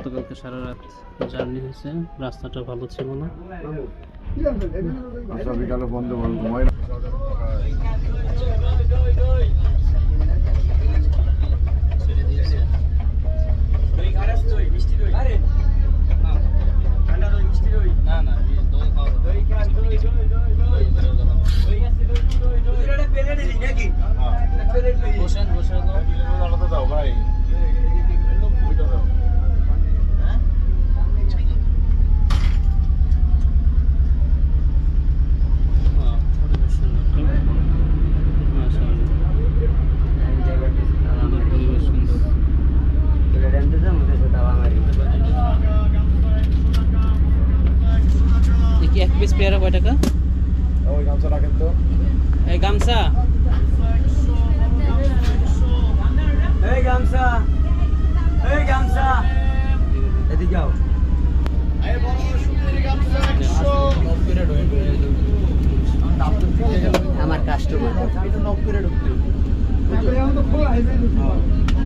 গতকালকে সারা রাত জার্নি হয়েছে, রাস্তাটা ভালো ছিল না। বিকালে বন্ধ ঘুমাই দাও ভাই এক পিস পেয়ারা কয় টাকা? ওই গামছা রাখেন তো। এই গামছা এদিকে যাও। আমার কাস্টমার